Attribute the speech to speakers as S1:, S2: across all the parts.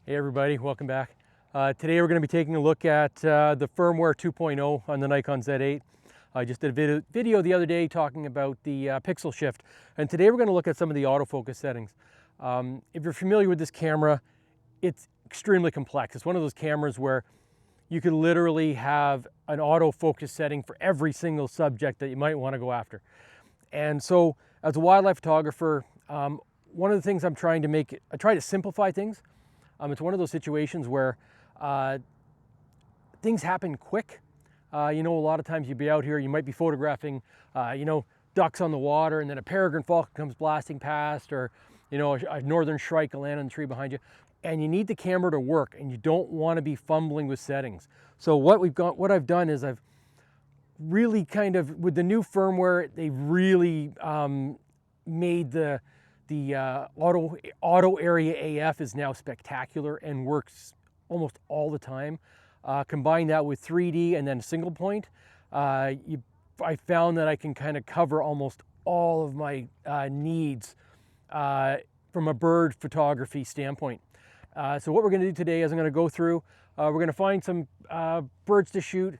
S1: Hey everybody, welcome back. Today we're going to be taking a look at the Firmware 2.0 on the Nikon Z8. I just did a video the other day talking about the pixel shift, and today we're going to look at some of the autofocus settings. If you're familiar with this camera, it's extremely complex. It's one of those cameras where you could literally have an autofocus setting for every single subject that you might want to go after. And so as a wildlife photographer, one of the things I'm trying to make, I try to simplify things. It's one of those situations where things happen quick. A lot of times you'd be out here, you might be photographing, ducks on the water, and then a peregrine falcon comes blasting past, or, a northern shrike will land on the tree behind you. And you need the camera to work, and you don't want to be fumbling with settings. So what I've done is I've really with the new firmware, they've really made the auto area AF is now spectacular and works almost all the time. Combine that with 3D and then single point, I found that I can kind of cover almost all of my needs from a bird photography standpoint. So what we're going to do today is I'm going to go through, we're going to find some birds to shoot,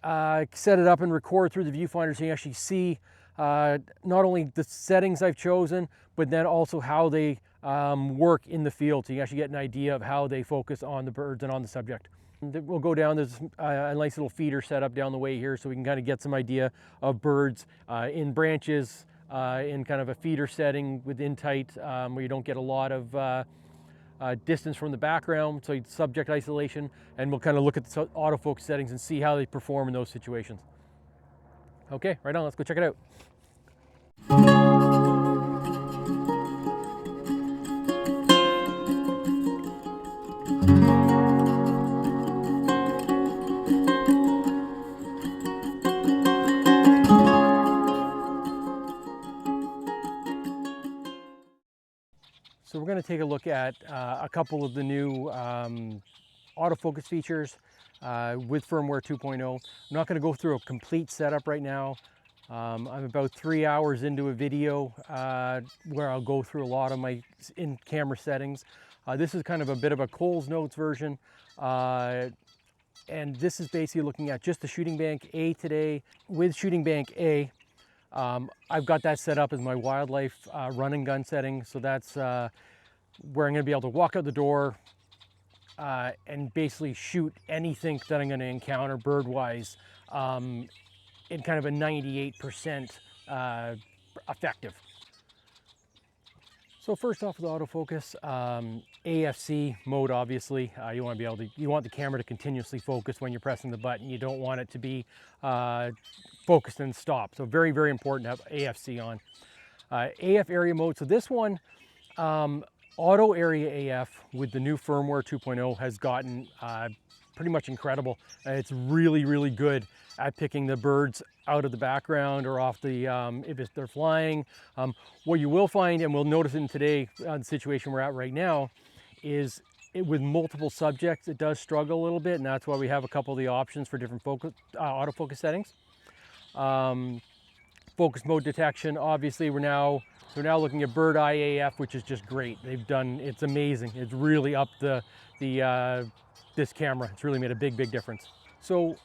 S1: set it up and record through the viewfinder so you actually see not only the settings I've chosen, but then also how they work in the field, so you actually get an idea of how they focus on the birds and on the subject. We'll go down, there's a nice little feeder set up down the way here, so we can kind of get some idea of birds in branches, in kind of a feeder setting within tight, where you don't get a lot of distance from the background, so subject isolation, and we'll kind of look at the autofocus settings and see how they perform in those situations. Okay, right on, let's go check it out. So we're going to take a look at a couple of the new autofocus features with Firmware 2.0. I'm not going to go through a complete setup right now. I'm about 3 hours into a video where I'll go through a lot of my in-camera settings. This is kind of a bit of a Cole's Notes version. And this is basically looking at just the Shooting Bank A today. With Shooting Bank A, I've got that set up as my wildlife run and gun setting. So that's where I'm going to be able to walk out the door and basically shoot anything that I'm going to encounter bird-wise in kind of a 98% effective. So first off with autofocus, AFC mode, obviously, you want to be able to, you want the camera to continuously focus when you're pressing the button. You don't want it to be focused and stop. So very, very important to have AFC on. AF area mode, so this one, auto area AF with the new firmware 2.0 has gotten pretty much incredible. It's really, really good at picking the birds out of the background or off the, if they're flying. What you will find, and we'll notice in today, the situation we're at right now, is with multiple subjects, it does struggle a little bit, and that's why we have a couple of the options for different autofocus settings. Focus mode detection, obviously we're now looking at bird eye AF, which is just great. It's amazing. It's really upped this camera. It's really made a big, big difference. So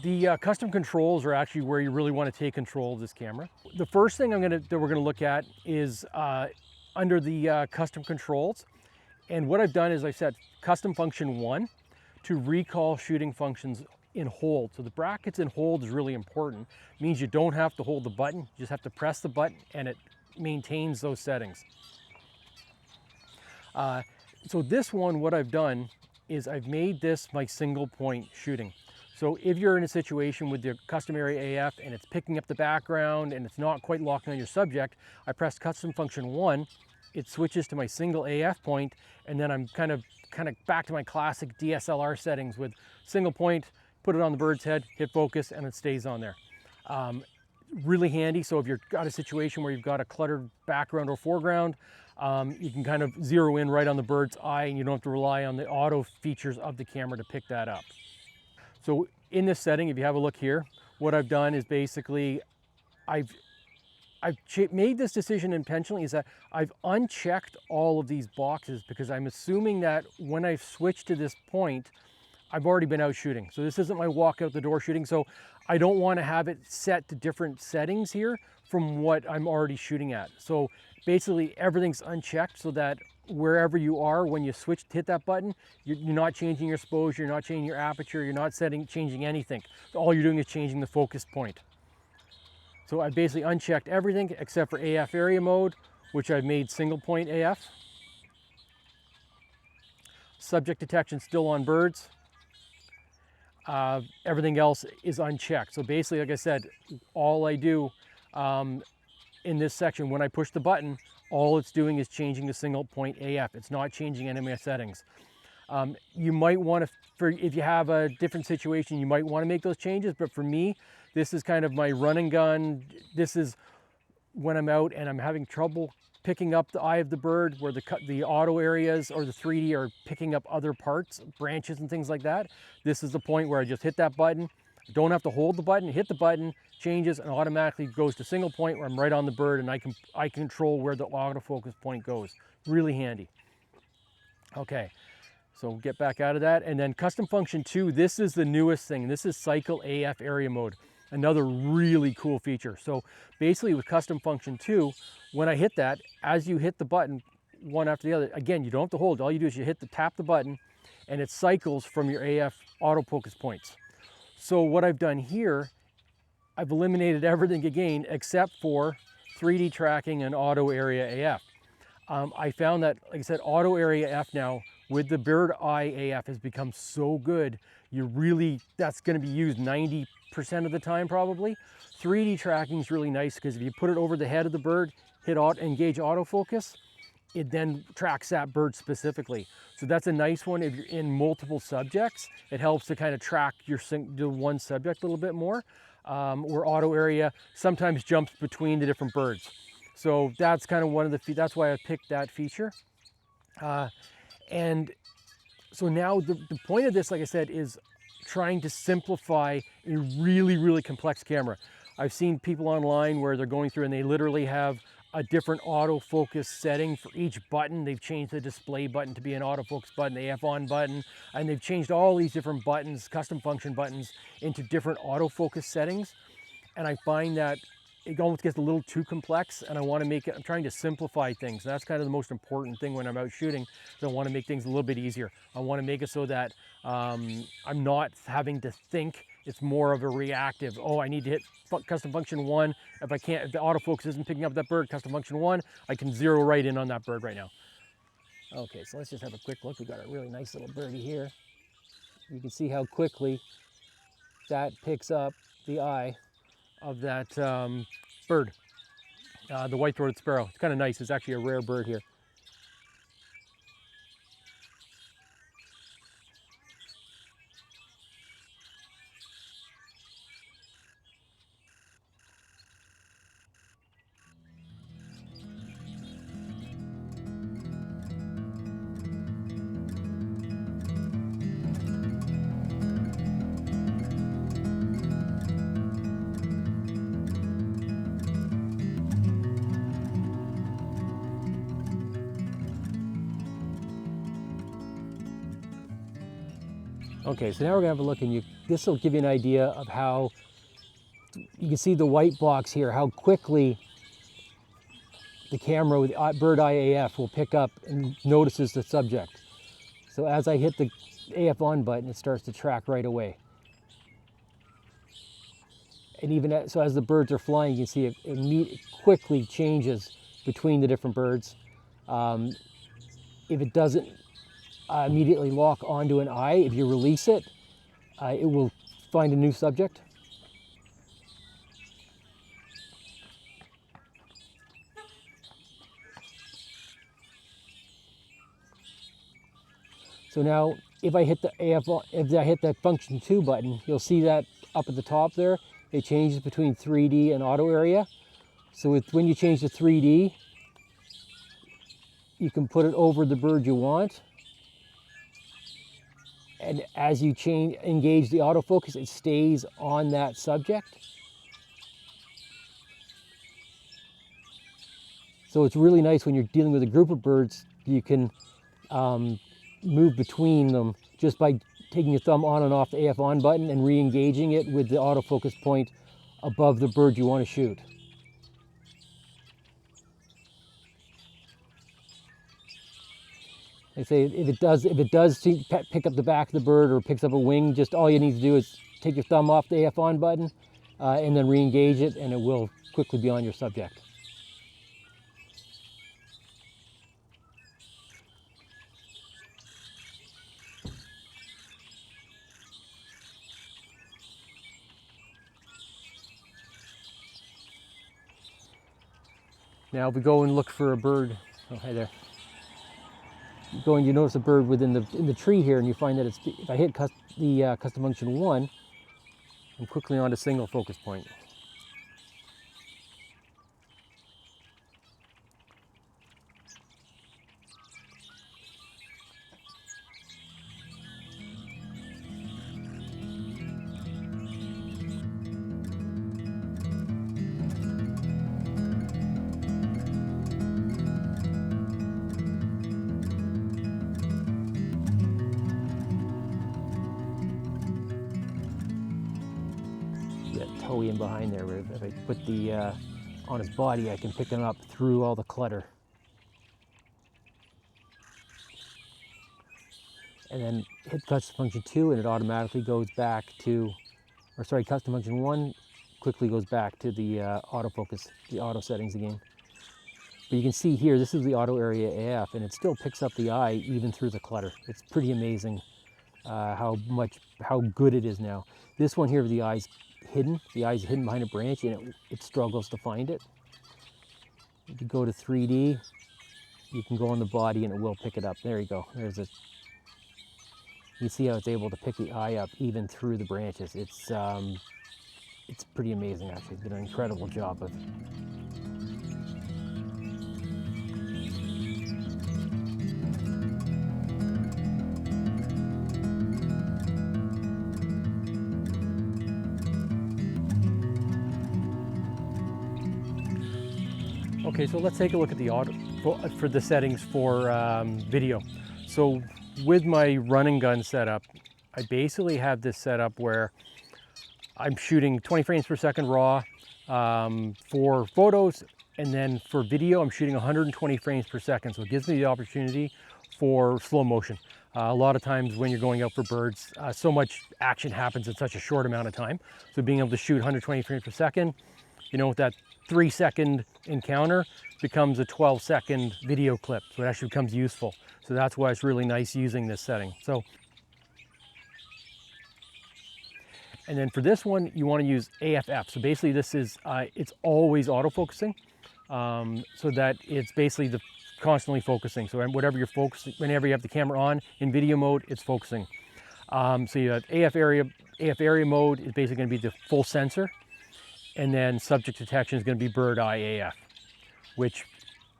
S1: the custom controls are actually where you really want to take control of this camera. The first thing that we're gonna look at is under the custom controls. And what I've done is I set custom function 1 to recall shooting functions in hold. So the brackets in hold is really important. It means you don't have to hold the button, you just have to press the button and it maintains those settings. So this one, what I've done is I've made this my single point shooting. So if you're in a situation with your custom area AF and it's picking up the background and it's not quite locking on your subject, I press custom function 1, it switches to my single AF point, and then I'm kind of back to my classic DSLR settings with single point, put it on the bird's head, hit focus, and it stays on there. Really handy, so if you've got a situation where you've got a cluttered background or foreground, you can kind of zero in right on the bird's eye and you don't have to rely on the auto features of the camera to pick that up. So in this setting, if you have a look here, what I've done is basically I've I've made this decision intentionally, is that I've unchecked all of these boxes because I'm assuming that when I've switched to this point, I've already been out shooting. So this isn't my walk out the door shooting. So I don't want to have it set to different settings here from what I'm already shooting at. So basically everything's unchecked so that wherever you are, when you switch to hit that button, you're not changing your exposure, you're not changing your aperture, you're not changing anything. All you're doing is changing the focus point. So I basically unchecked everything except for AF area mode, which I've made single point AF. Subject detection still on birds. Everything else is unchecked. So basically, like I said, all I do in this section, when I push the button, all it's doing is changing the single point AF. It's not changing any of my settings. You might want to, if you have a different situation, you might want to make those changes. But for me, this is kind of my run and gun. This is when I'm out and I'm having trouble picking up the eye of the bird, where the auto areas or the 3D are picking up other parts, branches and things like that. This is the point where I just hit that button. Don't have to hold the button, hit the button, changes, and automatically goes to single point where I'm right on the bird, and I control where the autofocus point goes. Really handy. Okay, so get back out of that. And then custom function 2, this is the newest thing. This is cycle AF area mode. Another really cool feature. So basically with custom function 2, when I hit that, as you hit the button one after the other, again, you don't have to hold. All you do is you tap the button and it cycles from your AF autofocus points. So what I've done here, I've eliminated everything again except for 3D tracking and auto area AF. I found that, like I said, auto area AF now with the bird eye AF has become so good. That's going to be used 90% of the time probably. 3D tracking is really nice because if you put it over the head of the bird, engage autofocus, it then tracks that bird specifically. So that's a nice one if you're in multiple subjects. It helps to kind of track the one subject a little bit more, where auto area sometimes jumps between the different birds. So that's kind of that's why I picked that feature. And so now the point of this, like I said, is trying to simplify a really, really complex camera. I've seen people online where they're going through and they literally have a different autofocus setting for each button. They've changed the display button to be an autofocus button, the AF on button, and they've changed all these different buttons, custom function buttons, into different autofocus settings. And I find that it almost gets a little too complex, and I'm trying to simplify things. And that's kind of the most important thing when I'm out shooting. So I want to make things a little bit easier. I want to make it so that I'm not having to think. It's more of a reactive, oh, I need to hit custom function 1. If the autofocus isn't picking up that bird, custom function 1, I can zero right in on that bird right now. Okay, so let's just have a quick look. We got a really nice little birdie here. You can see how quickly that picks up the eye of that bird, the white-throated sparrow. It's kind of nice. It's actually a rare bird here. Okay, so now we're gonna have a look, and this will give you an idea of how you can see the white box here, how quickly the camera with bird eye AF will pick up and notices the subject. So as I hit the AF on button, it starts to track right away. And even so, as the birds are flying, you can see it quickly changes between the different birds. If it doesn't immediately lock onto an eye, if you release it, it will find a new subject. So now, if I hit that function 2 button, you'll see that up at the top there, it changes between 3D and auto area. So when you change to 3D, you can put it over the bird you want. And as you engage the autofocus, it stays on that subject. So it's really nice when you're dealing with a group of birds, you can move between them just by taking your thumb on and off the AF on button and re-engaging it with the autofocus point above the bird you want to shoot. They say if it does pick up the back of the bird or picks up a wing, just all you need to do is take your thumb off the AF on button and then re-engage it, and it will quickly be on your subject. Now if we go and look for a bird, oh hi there. You go and you notice a bird in the tree here, and you find that if I hit the custom function 1, I'm quickly on to single focus point. That toe in behind there, if I put the on his body, I can pick him up through all the clutter. And then hit custom function 2 and it automatically goes back to, or sorry, custom function 1 quickly goes back to the autofocus, the auto settings again. But you can see here, this is the auto area AF, and it still picks up the eye even through the clutter. It's pretty amazing how good it is now. This one here, the eye's hidden behind a branch, and it struggles to find it. If you go to 3D, you can go on the body and it will pick it up. There you go. There's a. You see how it's able to pick the eye up even through the branches. It's pretty amazing, actually. It's been an incredible job of. Okay, so let's take a look at the auto for the settings for video. So with my run and gun setup, I basically have this setup where I'm shooting 20 frames per second raw for photos, and then for video, I'm shooting 120 frames per second. So it gives me the opportunity for slow motion. A lot of times when you're going out for birds, so much action happens in such a short amount of time. So being able to shoot 120 frames per second, you know, that 3-second encounter becomes a 12-second video clip. So it actually becomes useful. So that's why it's really nice using this setting. So, and then for this one, you want to use AFF. So basically this is, it's always autofocusing, so that it's basically constantly focusing. So whatever you're focusing, whenever you have the camera on in video mode, it's focusing. So you have AF area mode is basically going to be the full sensor. And then subject detection is going to be bird eye AF, which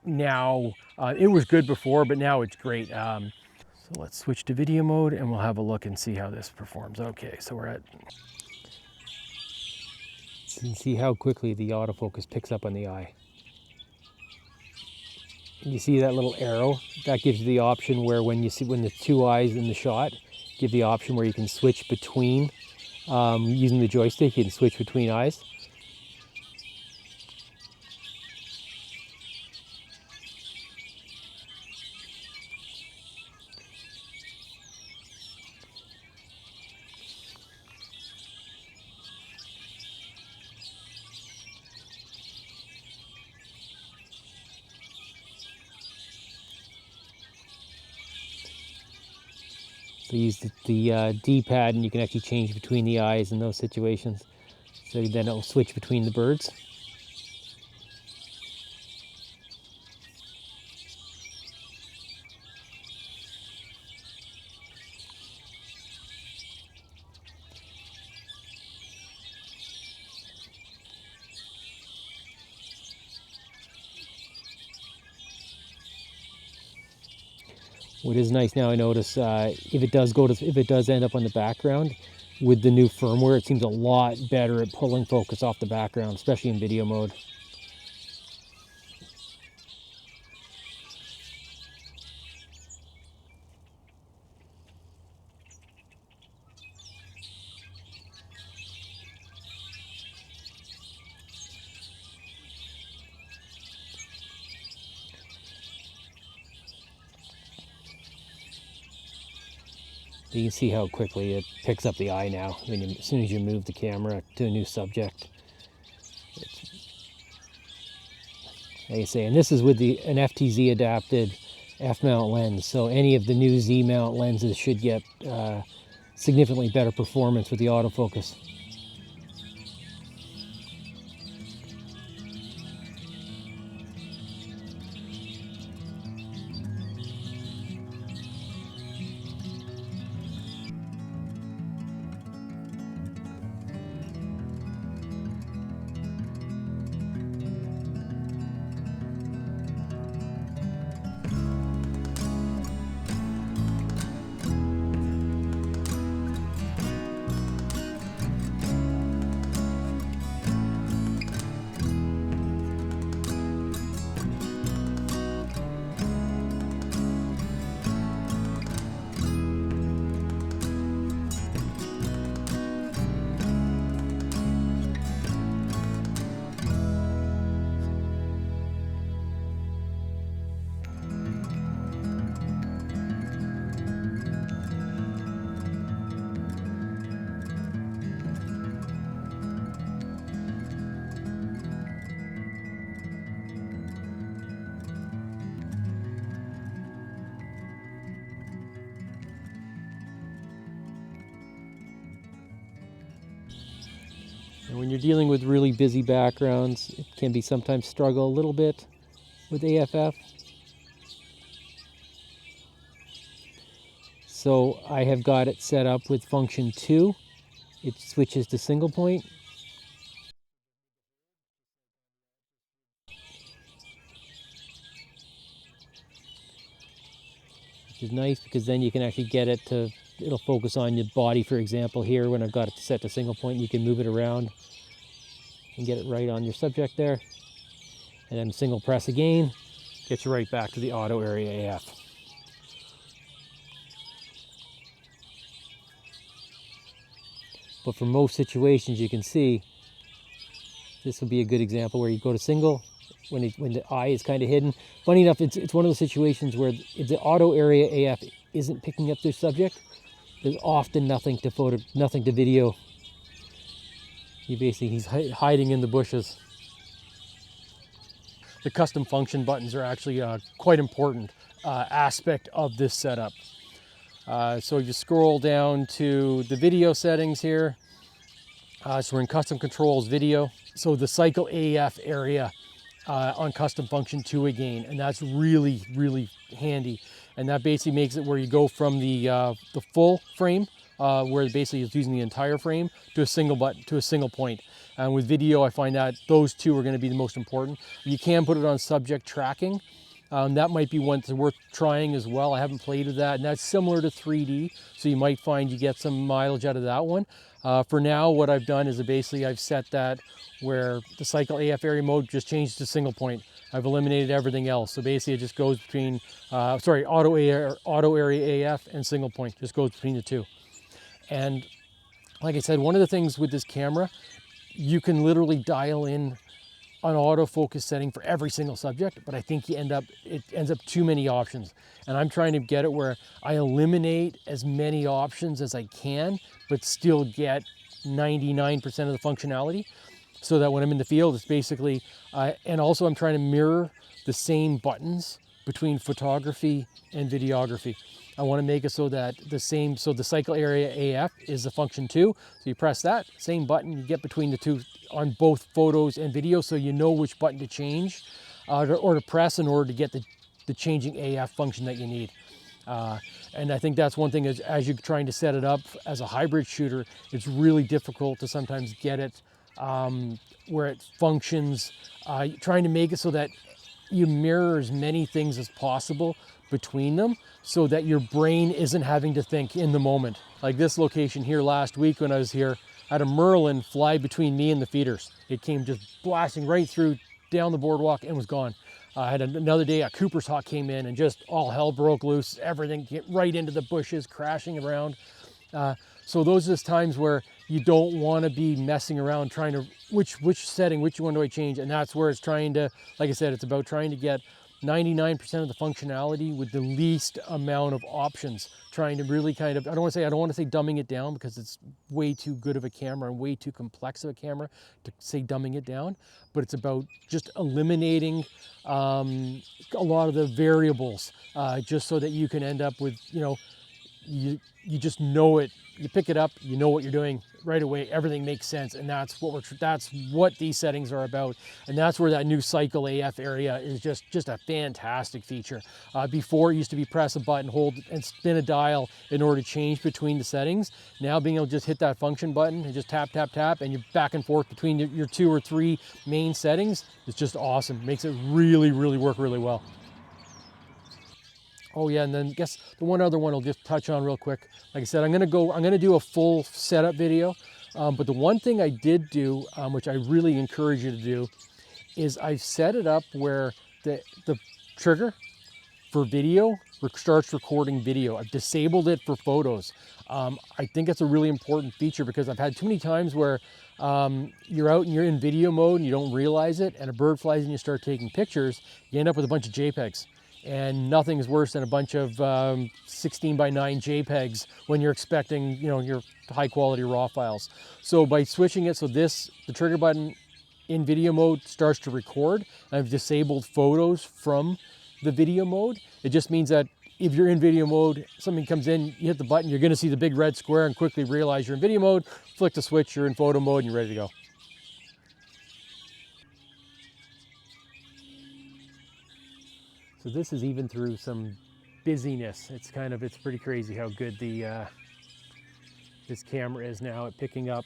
S1: now, it was good before, but now it's great. So let's switch to video mode and we'll have a look and see how this performs. Okay, so we're at, you can see how quickly the autofocus picks up on the eye. You see that little arrow? That gives you the option where when the two eyes in the shot, give the option where you can switch between, using the joystick, you can switch between eyes. So use the D-pad and you can actually change between the eyes in those situations. So then it'll switch between the birds. What is nice now, I notice if it does end up on the background, with the new firmware, it seems a lot better at pulling focus off the background, especially in video mode. You can see how quickly it picks up the eye now as soon as you move the camera to a new subject. Like I say, and this is with an FTZ adapted F-mount lens, so any of the new Z-mount lenses should get significantly better performance with the autofocus. And when you're dealing with really busy backgrounds, it can be sometimes struggle a little bit with AFF. So I have got it set up with function 2. It switches to single point. Which is nice because then you can actually get it to, it'll focus on your body, for example. Here, when I've got it set to single point, you can move it around and get it right on your subject there. And then single press again, gets you right back to the auto area AF. But for most situations, you can see, this will be a good example where you go to single, when the eye is kind of hidden. Funny enough, it's one of those situations where if the auto area AF isn't picking up their subject, there's often nothing to video. He's hiding in the bushes. The custom function buttons are actually quite important aspect of this setup. So if you scroll down to the video settings here, so we're in custom controls video. So the cycle AF area on custom function 2 again, and that's really, really handy. And that basically makes it where you go from the full frame, where basically it's using the entire frame, to a single button, to a single point. And with video, I find that those two are going to be the most important. You can put it on subject tracking. That might be one that's worth trying as well. I haven't played with that, and that's similar to 3D, so you might find you get some mileage out of that one. For now, what I've done is basically I've set that where the cycle AF area mode just changed to single point. I've eliminated everything else. So basically it just goes between, auto area AF and single point, just goes between the two. And like I said, one of the things with this camera, you can literally dial in an autofocus setting for every single subject, but I think it ends up too many options. And I'm trying to get it where I eliminate as many options as I can, but still get 99% of the functionality, so that when I'm in the field, it's basically, and also I'm trying to mirror the same buttons between photography and videography. I want to make it so that the cycle area AF is the function 2. So you press that, same button, you get between the two on both photos and video, so you know which button to change or to press in order to get the changing AF function that you need. And I think that's one thing as you're trying to set it up as a hybrid shooter, it's really difficult to sometimes get it where it functions, trying to make it so that you mirror as many things as possible between them so that your brain isn't having to think in the moment. Like this location here last week when I was here, I had a Merlin fly between me and the feeders. It came just blasting right through down the boardwalk and was gone. I had another day, a Cooper's Hawk came in and just all hell broke loose, everything get right into the bushes, crashing around. So those are times where you don't want to be messing around trying to, which setting, which one do I change? And that's where it's trying to, like I said, it's about trying to get 99% of the functionality with the least amount of options, trying to really kind of, I don't want to say dumbing it down, because it's way too good of a camera and way too complex of a camera to say dumbing it down, but it's about just eliminating a lot of the variables, just so that you can end up with, you know, you just know it. You pick it up, you know what you're doing right away. Everything makes sense, and that's what these settings are about. And that's where that new Cycle AF area is just a fantastic feature. Before, it used to be press a button, hold and spin a dial in order to change between the settings. Now being able to just hit that function button and just tap, tap, tap, and you're back and forth between your 2 or 3 main settings is just awesome. Makes it really, really work really well. Oh yeah, and then I guess the one other one I'll just touch on real quick. Like I said, I'm gonna do a full setup video, but the one thing I did do, which I really encourage you to do, is I've set it up where the trigger for video starts recording video. I've disabled it for photos. I think it's a really important feature, because I've had too many times where you're out and you're in video mode and you don't realize it, and a bird flies and you start taking pictures, you end up with a bunch of JPEGs. And nothing is worse than a bunch of 16:9 JPEGs when you're expecting, you know, your high quality RAW files. So by switching it so the trigger button in video mode starts to record, I've disabled photos from the video mode. It just means that if you're in video mode, something comes in, you hit the button, you're gonna see the big red square and quickly realize you're in video mode, flick the switch, you're in photo mode, and you're ready to go. So this is even through some busyness. It's pretty crazy how good this camera is now at picking up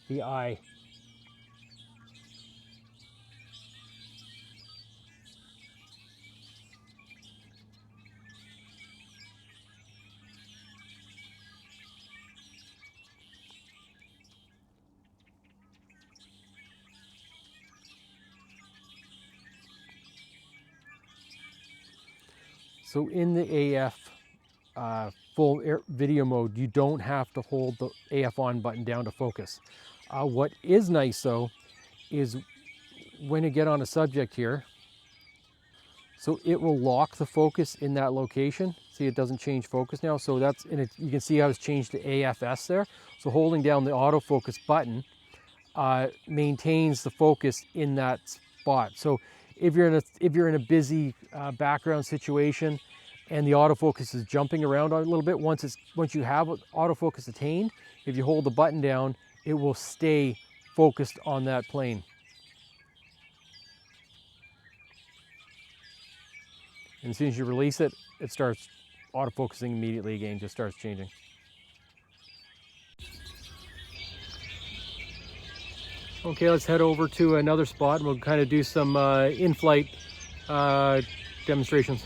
S1: the eye. So in the AF full video mode, you don't have to hold the AF on button down to focus. What is nice though, is when you get on a subject here, so it will lock the focus in that location. See, it doesn't change focus now. So that's in it. You can see how it's changed to AFS there. So holding down the autofocus button maintains the focus in that spot. So if you're in a busy background situation and the autofocus is jumping around a little bit, once you have autofocus attained, if you hold the button down, it will stay focused on that plane. And as soon as you release it, it starts autofocusing immediately again, just starts changing. Okay, let's head over to another spot and we'll kind of do some in-flight demonstrations.